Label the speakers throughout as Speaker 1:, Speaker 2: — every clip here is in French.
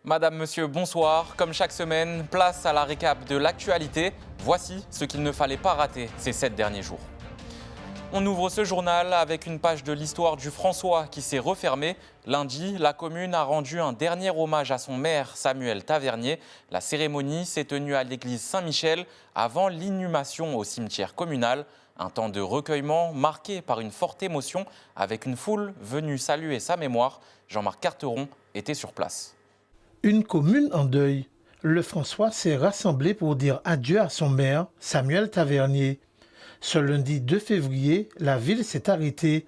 Speaker 1: Madame, monsieur, bonsoir. Comme chaque semaine, place à la récap de l'actualité. Voici ce qu'il ne fallait pas rater ces 7 derniers jours. On ouvre ce journal avec une page de l'histoire du François qui s'est refermée. Lundi, la commune a rendu un dernier hommage à son maire, Samuel Tavernier. La cérémonie s'est tenue à l'église Saint-Michel avant l'inhumation au cimetière communal. Un temps de recueillement marqué par une forte émotion avec une foule venue saluer sa mémoire. Jean-Marc Carteron était sur place.
Speaker 2: Une commune en deuil. Le François s'est rassemblé pour dire adieu à son maire, Samuel Tavernier. Ce lundi 2 février, la ville s'est arrêtée.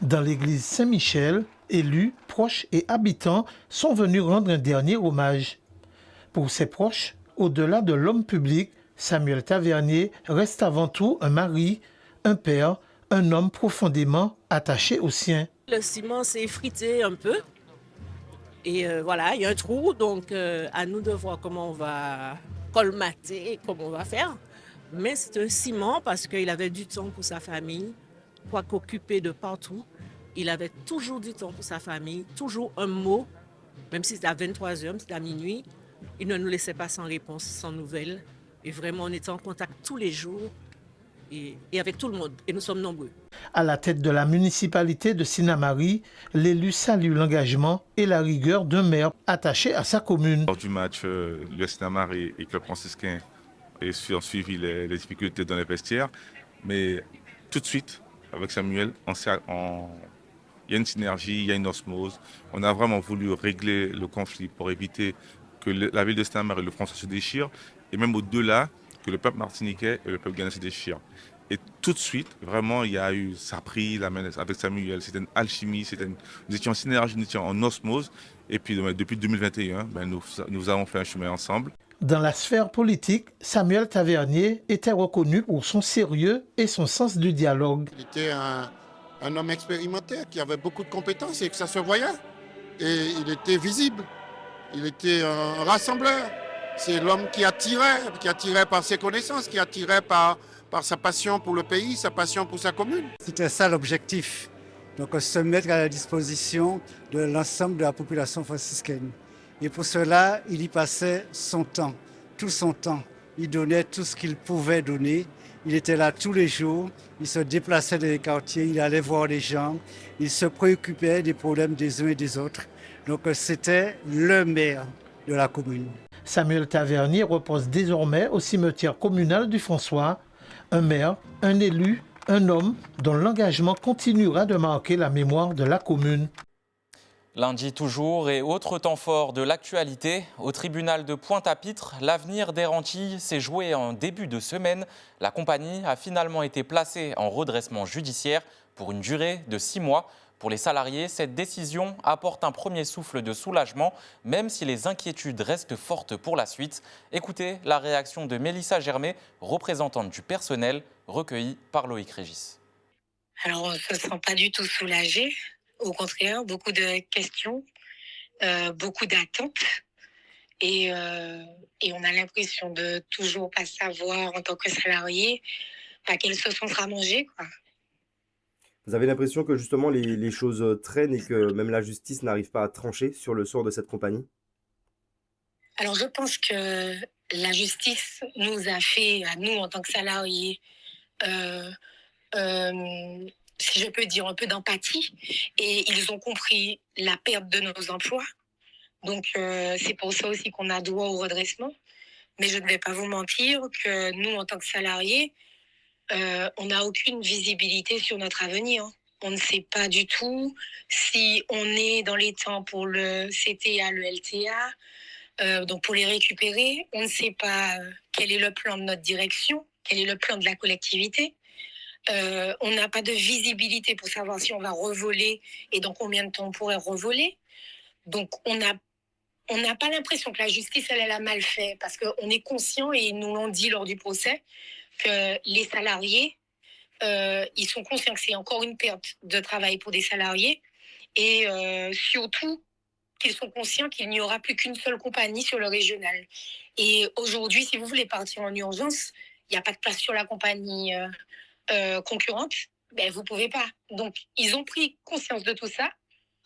Speaker 2: Dans l'église Saint-Michel, élus, proches et habitants sont venus rendre un dernier hommage. Pour ses proches, au-delà de l'homme public, Samuel Tavernier reste avant tout un mari, un père, un homme profondément attaché aux siens.
Speaker 3: Le ciment s'est effrité un peu. Et voilà, il y a un trou, donc à nous de voir comment on va colmater, comment on va faire. Mais c'est un ciment parce qu'il avait du temps pour sa famille, quoique occupé de partout. Il avait toujours du temps pour sa famille, toujours un mot, même si c'était à 23h, même si c'était à minuit. Il ne nous laissait pas sans réponse, sans nouvelles. Et vraiment, on était en contact tous les jours et avec tout le monde. Et nous sommes nombreux.
Speaker 2: À la tête de la municipalité de Sinnamary, l'élu salue l'engagement et la rigueur d'un maire attaché à sa commune.
Speaker 4: Lors du match, le Sinnamary et Club franciscain ont suivi les difficultés dans les vestiaires. Mais tout de suite, avec Samuel, il y a une synergie, il y a une osmose. On a vraiment voulu régler le conflit pour éviter que la ville de Sinnamary et le François se déchirent. Et même au-delà, que le peuple martiniquais et le peuple ghanéen se déchirent. Et tout de suite, vraiment, il y a eu, ça a pris la main avec Samuel. C'était une alchimie, nous étions en synergie, nous étions en osmose. Et puis, depuis 2021, nous avons fait un chemin ensemble.
Speaker 2: Dans la sphère politique, Samuel Tavernier était reconnu pour son sérieux et son sens du dialogue.
Speaker 5: Il était un homme expérimenté qui avait beaucoup de compétences et que ça se voyait. Et il était visible. Il était un rassembleur. C'est l'homme qui attirait par ses connaissances, qui attirait par sa passion pour le pays, sa passion pour sa commune.
Speaker 6: C'était ça l'objectif, donc se mettre à la disposition de l'ensemble de la population franciscaine. Et pour cela, il y passait son temps, tout son temps. Il donnait tout ce qu'il pouvait donner. Il était là tous les jours, il se déplaçait dans les quartiers, il allait voir les gens, il se préoccupait des problèmes des uns et des autres. Donc c'était le maire de la commune.
Speaker 2: Samuel Tavernier repose désormais au cimetière communal du François. Un maire, un élu, un homme dont l'engagement continuera de marquer la mémoire de la commune.
Speaker 1: Lundi toujours et autre temps fort de l'actualité. Au tribunal de Pointe-à-Pitre, l'avenir des Rentilles s'est joué en début de semaine. La compagnie a finalement été placée en redressement judiciaire pour une durée de 6 mois. Pour les salariés, cette décision apporte un premier souffle de soulagement, même si les inquiétudes restent fortes pour la suite. Écoutez la réaction de Mélissa Germain, représentante du personnel, recueillie par Loïc Régis.
Speaker 7: Alors, on ne se sent pas du tout soulagé. Au contraire, beaucoup de questions, beaucoup d'attentes. Et on a l'impression de toujours pas savoir, en tant que salarié, à quelle sauce on sera mangé, quoi.
Speaker 8: Vous avez l'impression que justement les choses traînent et que même la justice n'arrive pas à trancher sur le sort de cette compagnie?
Speaker 7: Alors, je pense que la justice nous a fait, à nous, en tant que salariés, euh, euh, si je peux dire, un peu d'empathie. Et ils ont compris la perte de nos emplois. Donc, c'est pour ça aussi qu'on a droit au redressement. Mais je ne vais pas vous mentir que nous, en tant que salariés, on n'a aucune visibilité sur notre avenir. On ne sait pas du tout si on est dans les temps pour le CTA, le LTA, donc pour les récupérer. On ne sait pas quel est le plan de notre direction, quel est le plan de la collectivité. On n'a pas de visibilité pour savoir si on va revoler et dans combien de temps on pourrait revoler. Donc, on n'a pas l'impression que la justice, elle a mal fait parce qu'on est conscient, et ils nous l'ont dit lors du procès, que les salariés, ils sont conscients que c'est encore une perte de travail pour des salariés et surtout qu'ils sont conscients qu'il n'y aura plus qu'une seule compagnie sur le régional. Et aujourd'hui, si vous voulez partir en urgence, il n'y a pas de place sur la compagnie concurrente, ben vous ne pouvez pas. Donc, ils ont pris conscience de tout ça.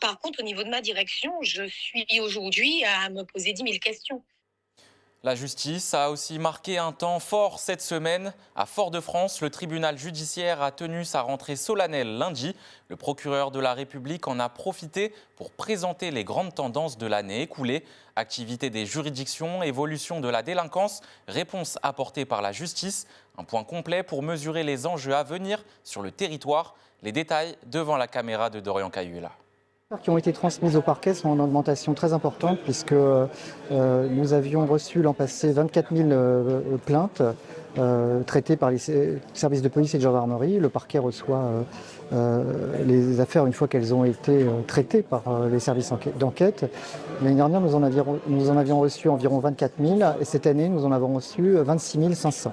Speaker 7: Par contre, au niveau de ma direction, je suis aujourd'hui à me poser 10 000 questions.
Speaker 1: La justice a aussi marqué un temps fort cette semaine. À Fort-de-France, le tribunal judiciaire a tenu sa rentrée solennelle lundi. Le procureur de la République en a profité pour présenter les grandes tendances de l'année écoulée. Activité des juridictions, évolution de la délinquance, réponse apportée par la justice. Un point complet pour mesurer les enjeux à venir sur le territoire. Les détails devant la caméra de Dorian Cayula.
Speaker 9: Qui ont été transmises au parquet sont en augmentation très importante puisque nous avions reçu l'an passé 24 000 plaintes traitées par les services de police et de gendarmerie. Le parquet reçoit les affaires une fois qu'elles ont été traitées par les services d'enquête. L'année dernière, nous en avions reçu environ 24 000 et cette année, nous en avons reçu 26 500.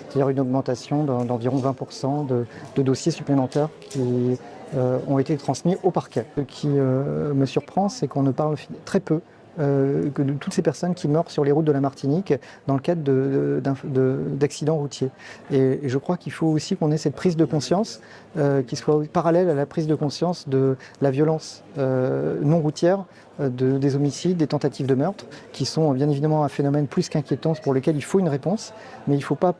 Speaker 9: C'est-à-dire une augmentation d'environ 20% de dossiers supplémentaires qui ont été transmis au parquet. Ce qui me surprend, c'est qu'on ne parle très peu que de toutes ces personnes qui meurent sur les routes de la Martinique dans le cadre d'accidents routiers. Et je crois qu'il faut aussi qu'on ait cette prise de conscience qui soit parallèle à la prise de conscience de la violence non routière, des homicides, des tentatives de meurtre, qui sont bien évidemment un phénomène plus qu'inquiétant pour lequel il faut une réponse, mais il ne faut pas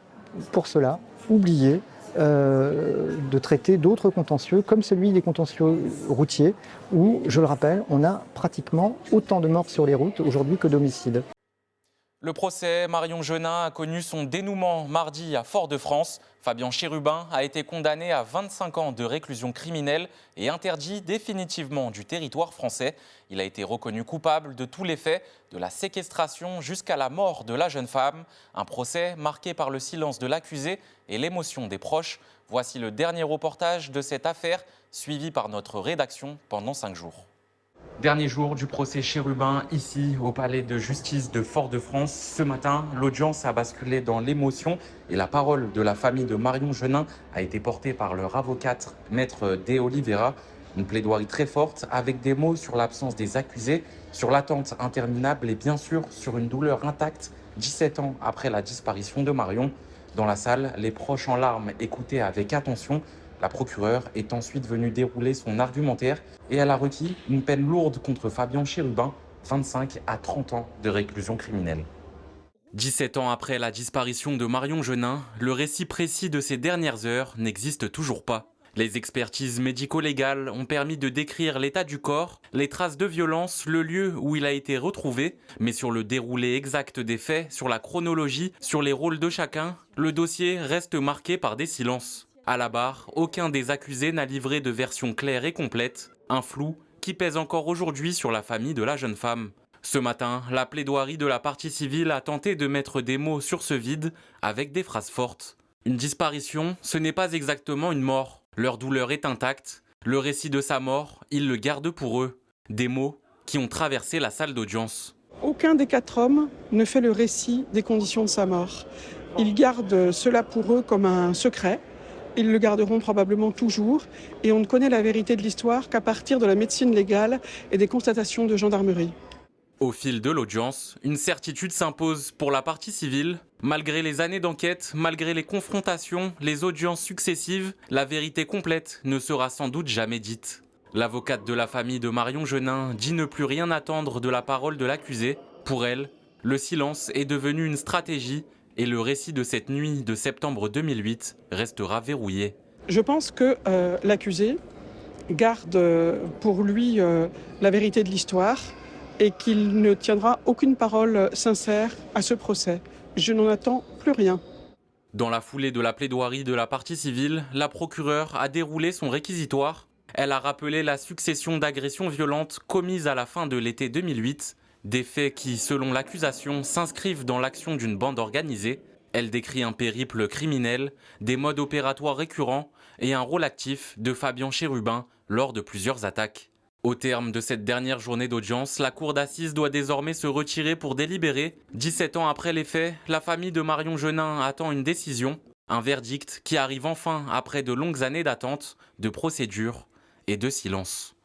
Speaker 9: pour cela oublier de traiter d'autres contentieux, comme celui des contentieux routiers, où, je le rappelle, on a pratiquement autant de morts sur les routes aujourd'hui que d'homicides.
Speaker 1: Le procès Marion Jenin a connu son dénouement mardi à Fort-de-France. Fabien Chérubin a été condamné à 25 ans de réclusion criminelle et interdit définitivement du territoire français. Il a été reconnu coupable de tous les faits, de la séquestration jusqu'à la mort de la jeune femme. Un procès marqué par le silence de l'accusé et l'émotion des proches. Voici le dernier reportage de cette affaire, suivi par notre rédaction pendant 5 jours. Dernier jour du procès Chérubin, ici au palais de justice de Fort-de-France. Ce matin, l'audience a basculé dans l'émotion et la parole de la famille de Marion Jenin a été portée par leur avocate, maître De Oliveira. Une plaidoirie très forte avec des mots sur l'absence des accusés, sur l'attente interminable et bien sûr sur une douleur intacte 17 ans après la disparition de Marion. Dans la salle, les proches en larmes écoutaient avec attention. La procureure est ensuite venue dérouler son argumentaire et elle a requis une peine lourde contre Fabien Chérubin, 25 à 30 ans de réclusion criminelle. 17 ans après la disparition de Marion Jenin, le récit précis de ces dernières heures n'existe toujours pas. Les expertises médico-légales ont permis de décrire l'état du corps, les traces de violence, le lieu où il a été retrouvé, mais sur le déroulé exact des faits, sur la chronologie, sur les rôles de chacun, le dossier reste marqué par des silences. À la barre, aucun des accusés n'a livré de version claire et complète, un flou qui pèse encore aujourd'hui sur la famille de la jeune femme. Ce matin, la plaidoirie de la partie civile a tenté de mettre des mots sur ce vide avec des phrases fortes. Une disparition, ce n'est pas exactement une mort. Leur douleur est intacte. Le récit de sa mort, ils le gardent pour eux. Des mots qui ont traversé la salle d'audience.
Speaker 10: Aucun des 4 hommes ne fait le récit des conditions de sa mort. Ils gardent cela pour eux comme un secret. Ils le garderont probablement toujours et on ne connaît la vérité de l'histoire qu'à partir de la médecine légale et des constatations de gendarmerie.
Speaker 1: Au fil de l'audience, une certitude s'impose pour la partie civile. Malgré les années d'enquête, malgré les confrontations, les audiences successives, la vérité complète ne sera sans doute jamais dite. L'avocate de la famille de Marion Jenin dit ne plus rien attendre de la parole de l'accusé. Pour elle, le silence est devenu une stratégie et le récit de cette nuit de septembre 2008 restera verrouillé.
Speaker 10: Je pense que l'accusé garde pour lui la vérité de l'histoire et qu'il ne tiendra aucune parole sincère à ce procès. Je n'en attends plus rien.
Speaker 1: Dans la foulée de la plaidoirie de la partie civile, la procureure a déroulé son réquisitoire. Elle a rappelé la succession d'agressions violentes commises à la fin de l'été 2008, des faits qui, selon l'accusation, s'inscrivent dans l'action d'une bande organisée. Elle décrit un périple criminel, des modes opératoires récurrents et un rôle actif de Fabien Chérubin lors de plusieurs attaques. Au terme de cette dernière journée d'audience, la cour d'assises doit désormais se retirer pour délibérer. 17 ans après les faits, la famille de Marion Jenin attend une décision, un verdict qui arrive enfin après de longues années d'attente, de procédure et de silence.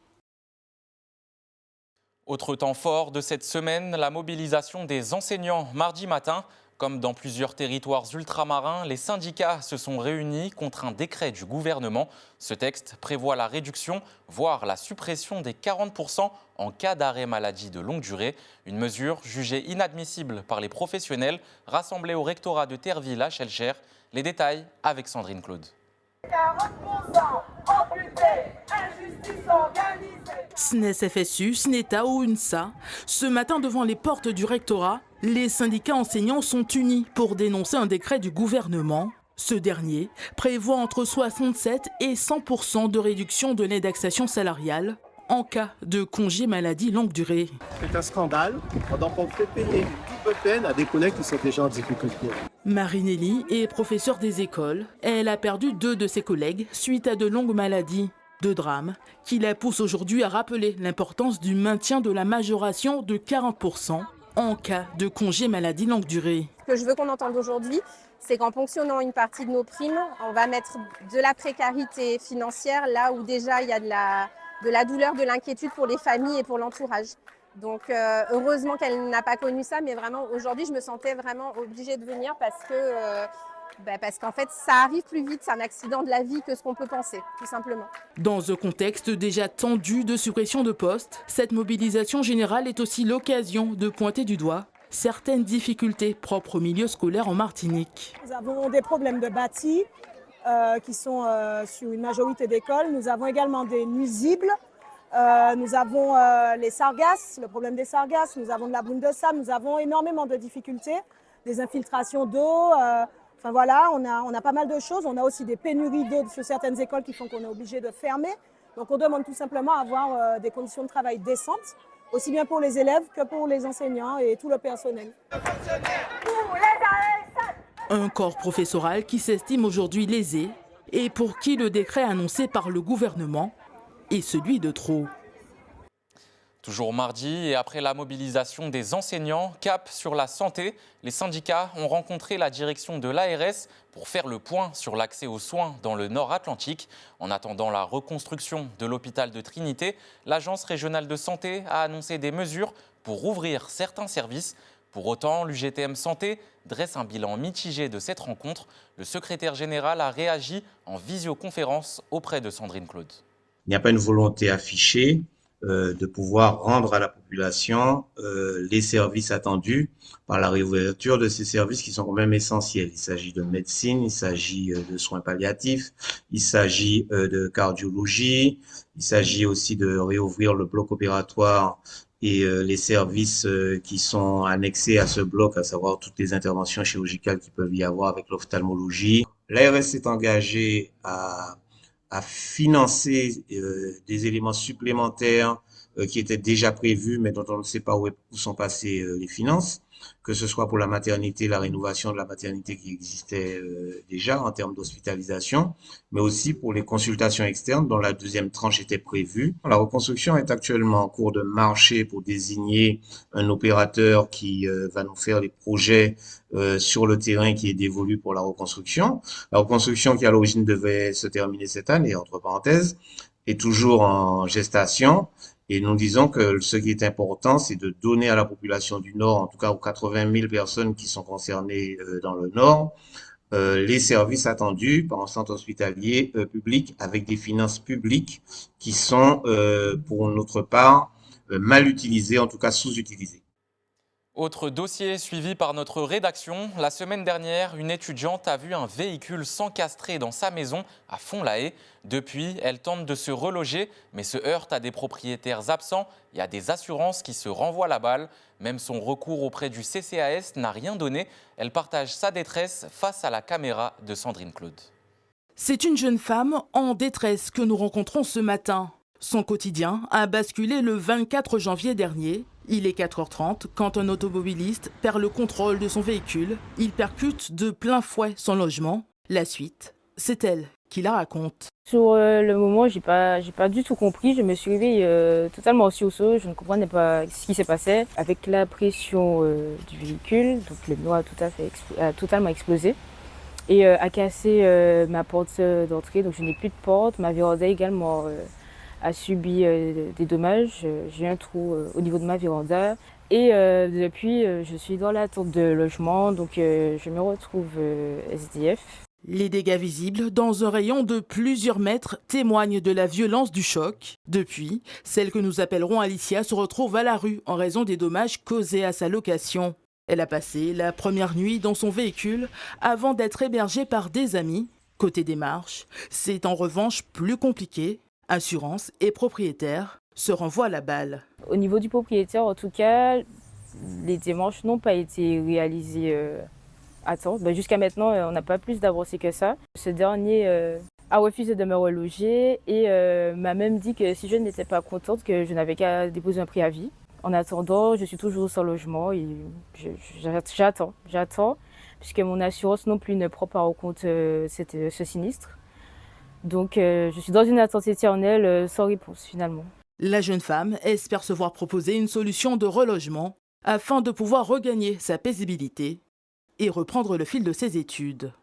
Speaker 1: Autre temps fort de cette semaine, la mobilisation des enseignants mardi matin. Comme dans plusieurs territoires ultramarins, les syndicats se sont réunis contre un décret du gouvernement. Ce texte prévoit la réduction, voire la suppression des 40% en cas d'arrêt maladie de longue durée. Une mesure jugée inadmissible par les professionnels rassemblés au rectorat de Terreville à Schellcher. Les détails avec Sandrine Claude.
Speaker 11: 40% amputés, injustice organisée.
Speaker 12: SNES, FSU, SNETA ou UNSA. Ce matin, devant les portes du rectorat, les syndicats enseignants sont unis pour dénoncer un décret du gouvernement. Ce dernier prévoit entre 67 et 100% de réduction de l'indexation salariale en cas de congé maladie longue durée.
Speaker 13: C'est un scandale, pendant qu'on fait payer une double peine à des collègues qui sont déjà en difficulté.
Speaker 12: Marinelli est professeure des écoles. Elle a perdu 2 de ses collègues suite à de longues maladies. 2 drames qui la poussent aujourd'hui à rappeler l'importance du maintien de la majoration de 40% en cas de congé maladie longue durée.
Speaker 14: Ce que je veux qu'on entende aujourd'hui, c'est qu'en ponctionnant une partie de nos primes, on va mettre de la précarité financière là où déjà il y a de la douleur, de l'inquiétude pour les familles et pour l'entourage. Donc heureusement qu'elle n'a pas connu ça, mais vraiment aujourd'hui je me sentais vraiment obligée de venir parce qu'en fait ça arrive plus vite, c'est un accident de la vie que ce qu'on peut penser, tout simplement.
Speaker 12: Dans un contexte déjà tendu de suppression de postes, cette mobilisation générale est aussi l'occasion de pointer du doigt certaines difficultés propres au milieu scolaire en Martinique.
Speaker 15: Nous avons des problèmes de bâti qui sont sur une majorité d'écoles. Nous avons également des nuisibles. Nous avons les sargasses, le problème des sargasses. Nous avons de la boune de sable. Nous avons énormément de difficultés, des infiltrations d'eau. Enfin voilà, on a pas mal de choses. On a aussi des pénuries d'eau sur certaines écoles qui font qu'on est obligé de fermer. Donc on demande tout simplement à avoir des conditions de travail décentes, aussi bien pour les élèves que pour les enseignants et tout le personnel.
Speaker 12: Un corps professoral qui s'estime aujourd'hui lésé et pour qui le décret annoncé par le gouvernement est celui de trop.
Speaker 1: Toujours mardi et après la mobilisation des enseignants, cap sur la santé, les syndicats ont rencontré la direction de l'ARS pour faire le point sur l'accès aux soins dans le Nord Atlantique. En attendant la reconstruction de l'hôpital de Trinité, l'Agence régionale de santé a annoncé des mesures pour rouvrir certains services. Pour autant, l'UGTM Santé dresse un bilan mitigé de cette rencontre. Le secrétaire général a réagi en visioconférence auprès de Sandrine Claude.
Speaker 16: Il n'y a pas une volonté affichée de pouvoir rendre à la population les services attendus par la réouverture de ces services qui sont quand même essentiels. Il s'agit de médecine, il s'agit de soins palliatifs, il s'agit de cardiologie, il s'agit aussi de réouvrir le bloc opératoire et les services qui sont annexés à ce bloc, à savoir toutes les interventions chirurgicales qui peuvent y avoir avec l'ophtalmologie. L'ARS s'est engagée à financer des éléments supplémentaires qui étaient déjà prévus, mais dont on ne sait pas où sont passées les finances, que ce soit pour la maternité, la rénovation de la maternité qui existait déjà en termes d'hospitalisation, mais aussi pour les consultations externes dont la deuxième tranche était prévue. La reconstruction est actuellement en cours de marché pour désigner un opérateur qui va nous faire les projets sur le terrain qui est dévolu pour la reconstruction. La reconstruction qui à l'origine devait se terminer cette année, entre parenthèses, est toujours en gestation. Et nous disons que ce qui est important, c'est de donner à la population du Nord, en tout cas aux 80 000 personnes qui sont concernées dans le Nord, les services attendus par un centre hospitalier public avec des finances publiques qui sont, pour notre part, mal utilisées, en tout cas sous-utilisées.
Speaker 1: Autre dossier suivi par notre rédaction. La semaine dernière, une étudiante a vu un véhicule s'encastrer dans sa maison à Font-la-Haye. Depuis, elle tente de se reloger, mais se heurte à des propriétaires absents et à des assurances qui se renvoient la balle. Même son recours auprès du CCAS n'a rien donné. Elle partage sa détresse face à la caméra de Sandrine Claude.
Speaker 12: C'est une jeune femme en détresse que nous rencontrons ce matin. Son quotidien a basculé le 24 janvier dernier. Il est 4h30 quand un automobiliste perd le contrôle de son véhicule. Il percute de plein fouet son logement. La suite, c'est elle qui la raconte.
Speaker 17: Sur le moment, j'ai pas du tout compris. Je me suis réveillée totalement au sursaut. Je ne comprenais pas ce qui s'est passé. Avec la pression du véhicule, donc le pneu a totalement explosé et a cassé ma porte d'entrée. Donc je n'ai plus de porte. Ma véranda également a subi des dommages. J'ai un trou au niveau de ma véranda. Et depuis, je suis dans l'attente de logement, donc je me retrouve SDF.
Speaker 12: Les dégâts visibles dans un rayon de plusieurs mètres témoignent de la violence du choc. Depuis, celle que nous appellerons Alicia se retrouve à la rue en raison des dommages causés à sa location. Elle a passé la première nuit dans son véhicule avant d'être hébergée par des amis. Côté démarches, c'est en revanche plus compliqué. Assurance et propriétaire se renvoient la balle.
Speaker 17: Au niveau du propriétaire, en tout cas, les démarches n'ont pas été réalisées à temps. Jusqu'à maintenant, on n'a pas plus d'avancées que ça. Ce dernier a refusé de me reloger et m'a même dit que si je n'étais pas contente, que je n'avais qu'à déposer un préavis. En attendant, je suis toujours sans logement et j'attends, puisque mon assurance non plus ne prend pas en compte ce sinistre. Donc je suis dans une attente éternelle sans réponse finalement.
Speaker 12: La jeune femme espère se voir proposer une solution de relogement afin de pouvoir regagner sa paisibilité et reprendre le fil de ses études.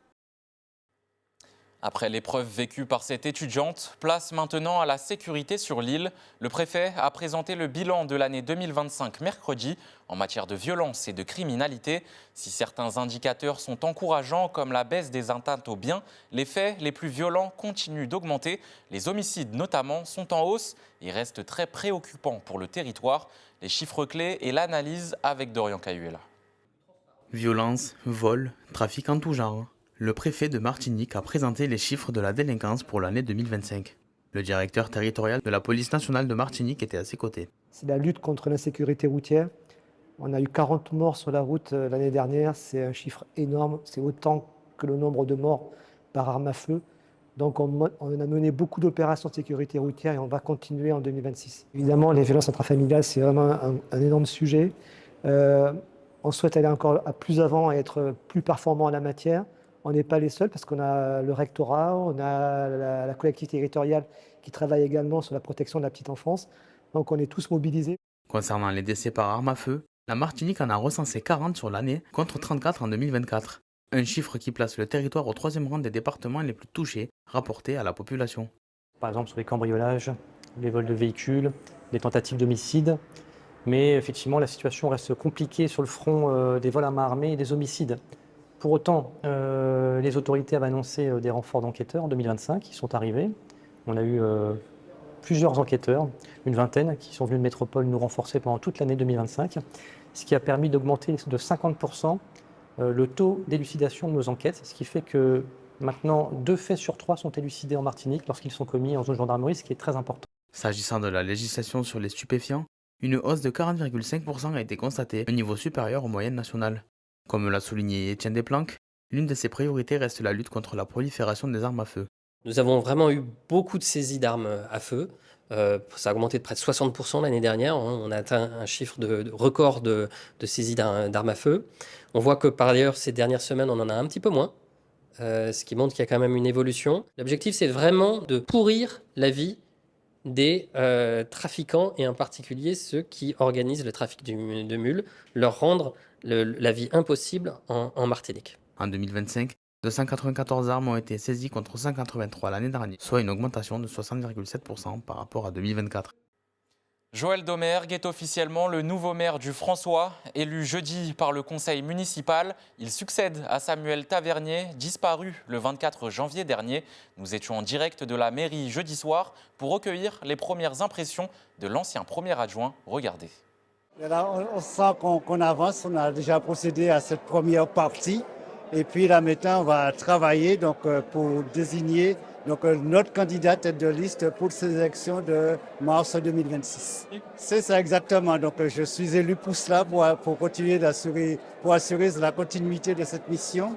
Speaker 1: Après l'épreuve vécue par cette étudiante, place maintenant à la sécurité sur l'île. Le préfet a présenté le bilan de l'année 2025 mercredi en matière de violence et de criminalité. Si certains indicateurs sont encourageants, comme la baisse des atteintes aux biens, les faits les plus violents continuent d'augmenter. Les homicides notamment sont en hausse et restent très préoccupants pour le territoire. Les chiffres clés et l'analyse avec Dorian Cayuela.
Speaker 18: Violence, vol, trafic en tout genre. Le préfet de Martinique a présenté les chiffres de la délinquance pour l'année 2025. Le directeur territorial de la police nationale de Martinique était à ses côtés.
Speaker 19: C'est la lutte contre l'insécurité routière. On a eu 40 morts sur la route l'année dernière. C'est un chiffre énorme. C'est autant que le nombre de morts par arme à feu. Donc on a mené beaucoup d'opérations de sécurité routière et on va continuer en 2026. Évidemment, les violences intrafamiliales, c'est vraiment un énorme sujet. On souhaite aller encore plus avant et être plus performant en la matière. On n'est pas les seuls parce qu'on a le rectorat, on a la collectivité territoriale qui travaille également sur la protection de la petite enfance. Donc on est tous mobilisés.
Speaker 18: Concernant les décès par arme à feu, la Martinique en a recensé 40 sur l'année contre 34 en 2024. Un chiffre qui place le territoire au 3e rang des départements les plus touchés rapportés à la population.
Speaker 20: Par exemple sur les cambriolages, les vols de véhicules, les tentatives d'homicide. Mais effectivement, la situation reste compliquée sur le front des vols à main armée et des homicides. Pour autant, les autorités avaient annoncé des renforts d'enquêteurs en 2025 qui sont arrivés. On a eu plusieurs enquêteurs, une vingtaine, qui sont venus de métropole nous renforcer pendant toute l'année 2025, ce qui a permis d'augmenter de 50% le taux d'élucidation de nos enquêtes, ce qui fait que maintenant 2 faits sur 3 sont élucidés en Martinique lorsqu'ils sont commis en zone gendarmerie, ce qui est très important.
Speaker 18: S'agissant de la législation sur les stupéfiants, une hausse de 40,5% a été constatée, un niveau supérieur aux moyennes nationales. Comme l'a souligné Étienne Desplanques, l'une de ses priorités reste la lutte contre la prolifération des armes à feu.
Speaker 21: Nous avons vraiment eu beaucoup de saisies d'armes à feu. Ça a augmenté de près de 60% l'année dernière. On a atteint un chiffre de record de saisies d'armes à feu. On voit que par ailleurs, ces dernières semaines, on en a un petit peu moins, ce qui montre qu'il y a quand même une évolution. L'objectif, c'est vraiment de pourrir la vie des trafiquants et en particulier ceux qui organisent le trafic de mules, leur rendre la vie impossible en Martinique.
Speaker 18: En 2025, 294 armes ont été saisies contre 183 l'année dernière, soit une augmentation de 60,7% par rapport à 2024.
Speaker 1: Joël Domergue est officiellement le nouveau maire du François. Élu jeudi par le conseil municipal, il succède à Samuel Tavernier, disparu le 24 janvier dernier. Nous étions en direct de la mairie jeudi soir pour recueillir les premières impressions de l'ancien premier adjoint. Regardez.
Speaker 6: Et là, on sent qu'on avance, on a déjà procédé à cette première partie. Et puis là maintenant, on va travailler pour désigner notre candidat tête de liste pour ces élections de mars 2026. C'est ça exactement. Donc je suis élu pour cela, pour continuer d'assurer la continuité de cette mission.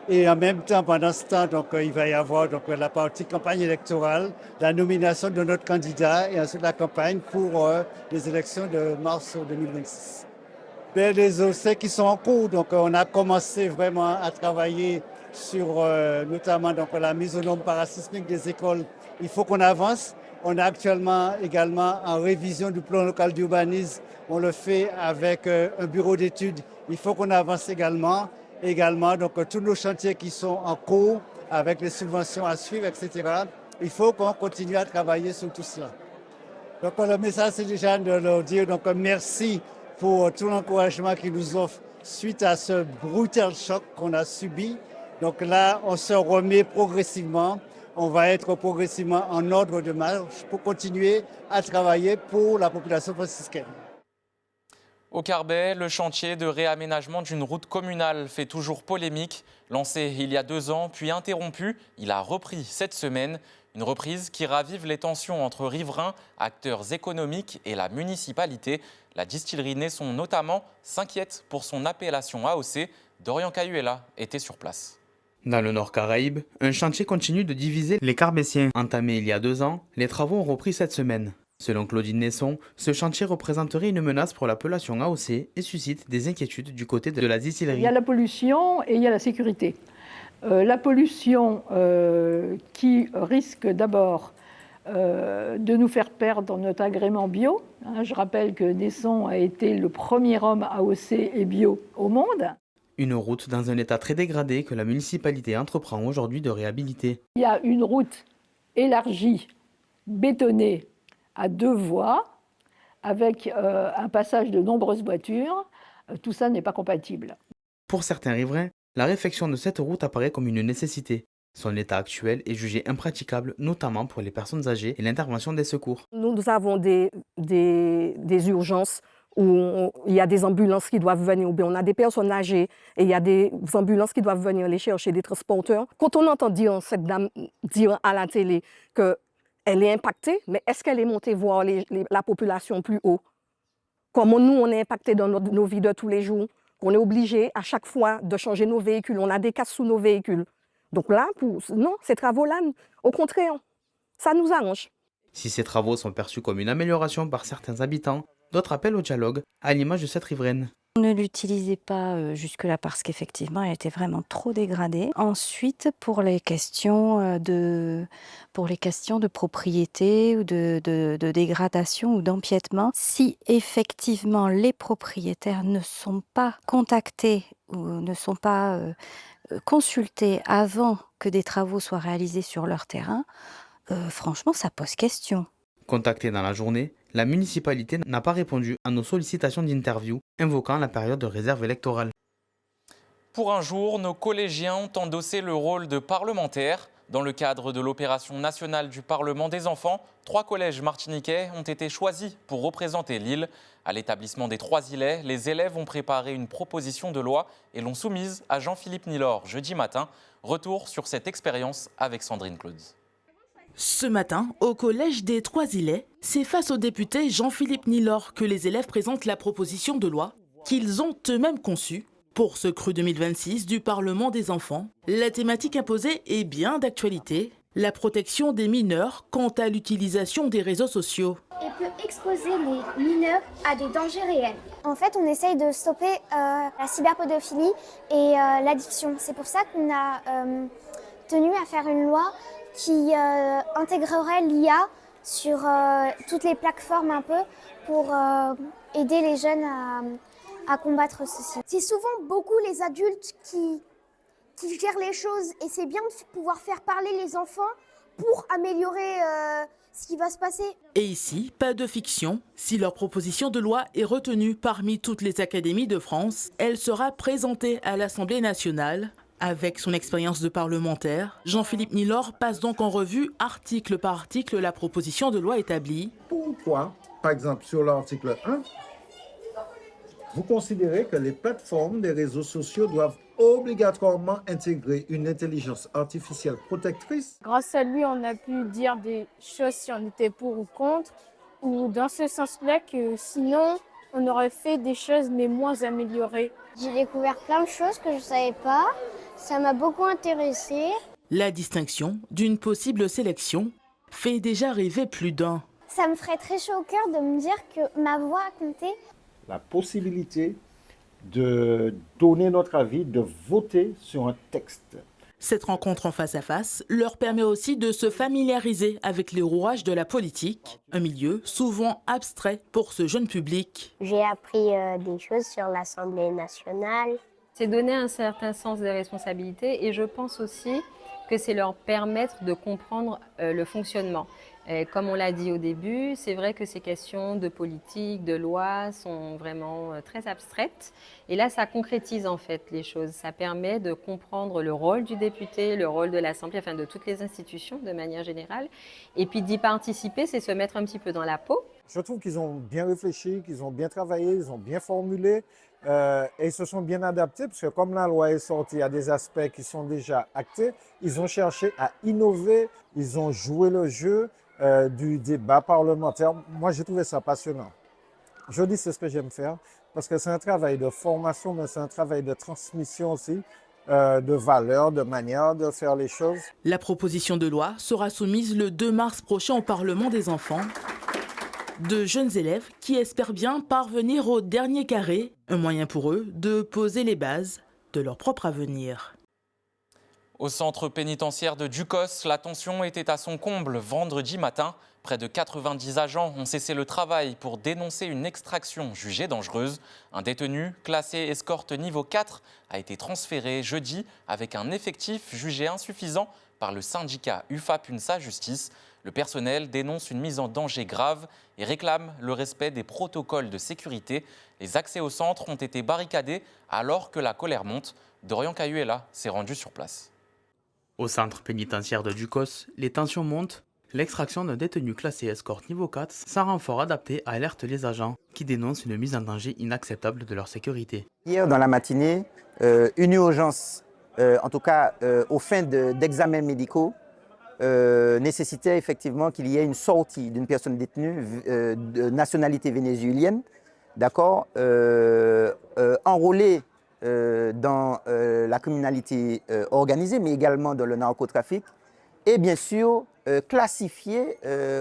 Speaker 6: Et en même temps, pendant ce temps, il va y avoir la partie campagne électorale, la nomination de notre candidat et ensuite la campagne pour les élections de mars 2026. Les essais qui sont en cours, on a commencé vraiment à travailler sur notamment la mise aux normes parasismiques des écoles. Il faut qu'on avance. On est actuellement également en révision du plan local d'urbanisme. On le fait avec un bureau d'études. Il faut qu'on avance également, tous nos chantiers qui sont en cours avec les subventions à suivre, etc. Il faut qu'on continue à travailler sur tout cela. Le message, c'est déjà de leur dire merci pour tout l'encouragement qu'ils nous offrent suite à ce brutal choc qu'on a subi. Donc là, on se remet progressivement. On va être progressivement en ordre de marche pour continuer à travailler pour la population franciscaine.
Speaker 1: Au Carbet, le chantier de réaménagement d'une route communale fait toujours polémique. Lancé il y a 2 ans, puis interrompu, il a repris cette semaine. Une reprise qui ravive les tensions entre riverains, acteurs économiques et la municipalité. La distillerie Naisson notamment s'inquiète pour son appellation AOC. Dorian Cayuela était sur place.
Speaker 18: Dans le Nord Caraïbe, un chantier continue de diviser les Carbésiens. Entamé il y a 2 ans, les travaux ont repris cette semaine. Selon Claudine Naisson, ce chantier représenterait une menace pour l'appellation AOC et suscite des inquiétudes du côté de la distillerie.
Speaker 3: Il y a la pollution et il y a la sécurité. La pollution qui risque d'abord de nous faire perdre notre agrément bio. Je rappelle que Naisson a été le premier homme AOC et bio au monde.
Speaker 18: Une route dans un état très dégradé que la municipalité entreprend aujourd'hui de réhabiliter.
Speaker 3: Il y a une route élargie, bétonnée, à 2 voies, avec un passage de nombreuses voitures. Tout ça n'est pas compatible.
Speaker 18: Pour certains riverains, la réfection de cette route apparaît comme une nécessité. Son état actuel est jugé impraticable, notamment pour les personnes âgées et l'intervention des secours.
Speaker 22: Nous avons des urgences où il y a des ambulances qui doivent venir, ou bien on a des personnes âgées et il y a des ambulances qui doivent venir les chercher, des transporteurs. Quand on entend dire cette dame dire à la télé qu'elle est impactée, mais est-ce qu'elle est montée voir la population plus haut? Comment nous, on est impacté dans nos vies de tous les jours? On est obligé à chaque fois de changer nos véhicules. On a des casses sous nos véhicules. Donc là, non, ces travaux-là, au contraire, ça nous arrange.
Speaker 18: Si ces travaux sont perçus comme une amélioration par certains habitants, d'autres appellent au dialogue, à l'image de cette riveraine.
Speaker 23: On ne l'utilisait pas jusque-là parce qu'effectivement, elle était vraiment trop dégradée. Ensuite, pour les questions de propriété ou de dégradation ou d'empiètement, si effectivement les propriétaires ne sont pas contactés ou ne sont pas consultés avant que des travaux soient réalisés sur leur terrain, franchement, ça pose question.
Speaker 18: Contactée dans la journée, la municipalité n'a pas répondu à nos sollicitations d'interview, invoquant la période de réserve électorale.
Speaker 1: Pour un jour, nos collégiens ont endossé le rôle de parlementaires. Dans le cadre de l'opération nationale du Parlement des enfants, 3 collèges martiniquais ont été choisis pour représenter l'île. À l'établissement des 3 îlets, les élèves ont préparé une proposition de loi et l'ont soumise à Jean-Philippe Nilor jeudi matin. Retour sur cette expérience avec Sandrine Claude.
Speaker 12: Ce matin, au collège des 3 îlets, c'est face au député Jean-Philippe Nilor que les élèves présentent la proposition de loi qu'ils ont eux-mêmes conçue. Pour ce cru 2026 du Parlement des enfants, la thématique imposée est bien d'actualité, la protection des mineurs quant à l'utilisation des réseaux sociaux.
Speaker 24: Et peut exposer les mineurs à des dangers réels. En fait, on essaye de stopper la cyberpédophilie et l'addiction. C'est pour ça qu'on a tenu à faire une loi qui intégrerait l'IA sur toutes les plateformes un peu pour aider les jeunes à combattre ceci. C'est souvent beaucoup les adultes qui gèrent les choses et c'est bien de pouvoir faire parler les enfants pour améliorer ce qui va se passer.
Speaker 12: Et ici, pas de fiction. Si leur proposition de loi est retenue parmi toutes les académies de France, elle sera présentée à l'Assemblée nationale. Avec son expérience de parlementaire, Jean-Philippe Nilor passe donc en revue article par article la proposition de loi établie.
Speaker 25: Pourquoi, par exemple, sur l'article 1, vous considérez que les plateformes des réseaux sociaux doivent obligatoirement intégrer une intelligence artificielle protectrice?
Speaker 26: Grâce à lui, on a pu dire des choses si on était pour ou contre, ou dans ce sens-là que sinon, on aurait fait des choses mais moins améliorées.
Speaker 24: J'ai découvert plein de choses que je ne savais pas. Ça m'a beaucoup intéressée.
Speaker 12: La distinction d'une possible sélection fait déjà rêver plus d'un.
Speaker 24: Ça me ferait très chaud au cœur de me dire que ma voix a compté.
Speaker 25: La possibilité de donner notre avis, de voter sur un texte.
Speaker 12: Cette rencontre en face à face leur permet aussi de se familiariser avec les rouages de la politique, un milieu souvent abstrait pour ce jeune public.
Speaker 24: J'ai appris des choses sur l'Assemblée nationale.
Speaker 27: C'est donner un certain sens des responsabilités et je pense aussi
Speaker 2: que c'est leur permettre de comprendre le fonctionnement. Et comme on l'a dit au début, c'est vrai que ces questions de politique, de loi sont vraiment très abstraites. Et là, ça concrétise en fait les choses. Ça permet de comprendre le rôle du député, le rôle de l'Assemblée, enfin de toutes les institutions de manière générale. Et puis d'y participer, c'est se mettre un petit peu dans la peau.
Speaker 25: Je trouve qu'ils ont bien réfléchi, qu'ils ont bien travaillé, ils ont bien formulé et ils se sont bien adaptés parce que comme la loi est sortie, il y a des aspects qui sont déjà actés. Ils ont cherché à innover, ils ont joué le jeu du débat parlementaire. Moi, j'ai trouvé ça passionnant. Je dis c'est ce que j'aime faire parce que c'est un travail de formation, mais c'est un travail de transmission aussi, de valeurs, de manière de faire les choses.
Speaker 12: La proposition de loi sera soumise le 2 mars prochain au Parlement des enfants. De jeunes élèves qui espèrent bien parvenir au dernier carré, un moyen pour eux de poser les bases de leur propre avenir.
Speaker 1: Au centre pénitentiaire de Ducos, la tension était à son comble vendredi matin. Près de 90 agents ont cessé le travail pour dénoncer une extraction jugée dangereuse. Un détenu classé escorte niveau 4 a été transféré jeudi avec un effectif jugé insuffisant par le syndicat UFAP-UNSA Justice. Le personnel dénonce une mise en danger grave et réclame le respect des protocoles de sécurité. Les accès au centre ont été barricadés alors que la colère monte. Dorian Cayuela s'est rendu sur place.
Speaker 18: Au centre pénitentiaire de Ducos, les tensions montent. L'extraction d'un détenu classé escorte niveau 4 sans renfort adapté alerte les agents qui dénoncent une mise en danger inacceptable de leur sécurité.
Speaker 4: Hier dans la matinée, une urgence, en tout cas aux fins d'examens médicaux, nécessitait effectivement qu'il y ait une sortie d'une personne détenue de nationalité vénézuélienne, d'accord, enrôlée dans la criminalité organisée, mais également dans le narcotrafic, et bien sûr classifiée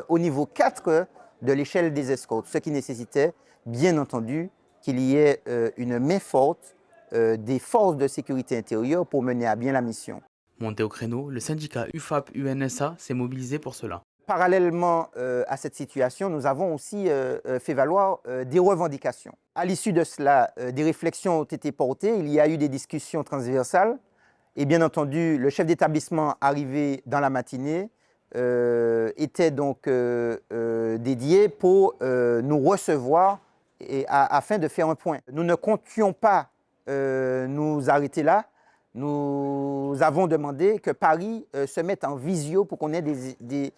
Speaker 4: au niveau 4 de l'échelle des escortes, ce qui nécessitait bien entendu qu'il y ait une main forte des forces de sécurité intérieure pour mener à bien la mission.
Speaker 18: Monté au créneau, le syndicat UFAP-UNSA s'est mobilisé pour cela.
Speaker 4: Parallèlement à cette situation, nous avons aussi fait valoir des revendications. À l'issue de cela, des réflexions ont été portées, il y a eu des discussions transversales et bien entendu, le chef d'établissement arrivé dans la matinée était donc dédié pour nous recevoir afin de faire un point. Nous ne comptions pas nous arrêter là. Nous avons demandé que Paris se mette en visio pour qu'on ait des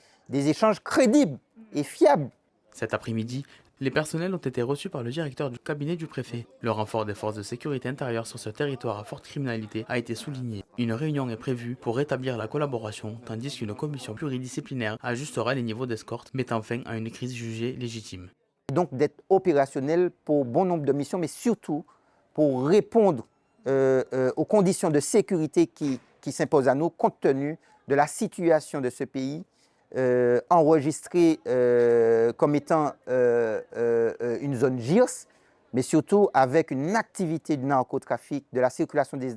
Speaker 4: échanges crédibles et fiables.
Speaker 18: Cet après-midi, les personnels ont été reçus par le directeur du cabinet du préfet. Le renfort des forces de sécurité intérieure sur ce territoire à forte criminalité a été souligné. Une réunion est prévue pour rétablir la collaboration, tandis qu'une commission pluridisciplinaire ajustera les niveaux d'escorte, mettant fin à une crise jugée légitime.
Speaker 4: Donc d'être opérationnel pour bon nombre de missions, mais surtout pour répondre aux conditions de sécurité qui s'imposent à nous, compte tenu de la situation de ce pays, enregistré comme étant une zone GIRS, mais surtout avec une activité du narcotrafic, de la circulation des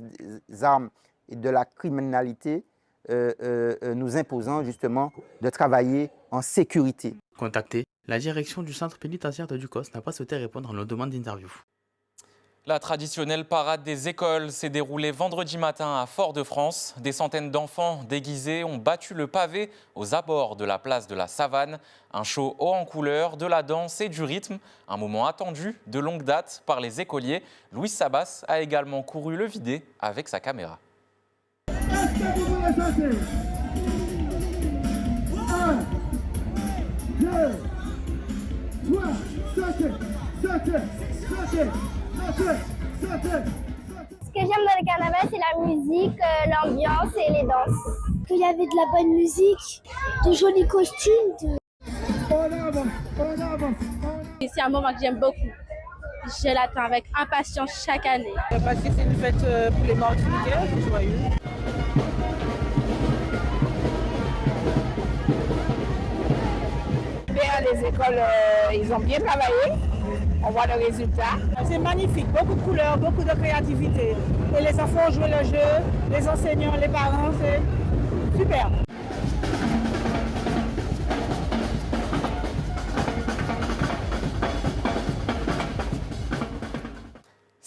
Speaker 4: armes et de la criminalité, nous imposant justement de travailler en sécurité.
Speaker 18: Contactée, la direction du centre pénitentiaire de Ducos n'a pas souhaité répondre à nos demandes d'interview.
Speaker 1: La traditionnelle parade des écoles s'est déroulée vendredi matin à Fort-de-France. Des centaines d'enfants déguisés ont battu le pavé aux abords de la place de la Savane. Un show haut en couleurs, de la danse et du rythme. Un moment attendu de longue date par les écoliers. Louis Sabas a également couru le vider avec sa caméra.
Speaker 24: Ce que j'aime dans le carnaval, c'est la musique, l'ambiance et les danses. Qu'il y avait de la bonne musique, de jolis costumes.
Speaker 26: C'est un moment que j'aime beaucoup. Je l'attends avec impatience chaque année.
Speaker 10: Parce que c'est une fête pour les Martiniquais, c'est joyeux.
Speaker 5: Les écoles, ils ont bien travaillé. On voit le résultat.
Speaker 15: C'est magnifique, beaucoup de couleurs, beaucoup de créativité. Et les enfants ont joué le jeu, les enseignants, les parents, c'est super.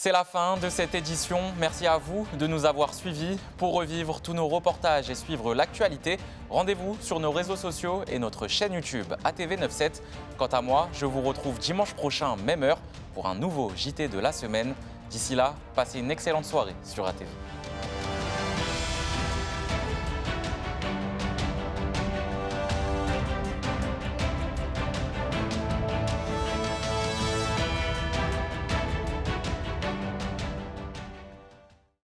Speaker 1: C'est la fin de cette édition. Merci à vous de nous avoir suivis. Pour revivre tous nos reportages et suivre l'actualité, rendez-vous sur nos réseaux sociaux et notre chaîne YouTube ATV97. Quant à moi, je vous retrouve dimanche prochain, même heure, pour un nouveau JT de la semaine. D'ici là, passez une excellente soirée sur ATV.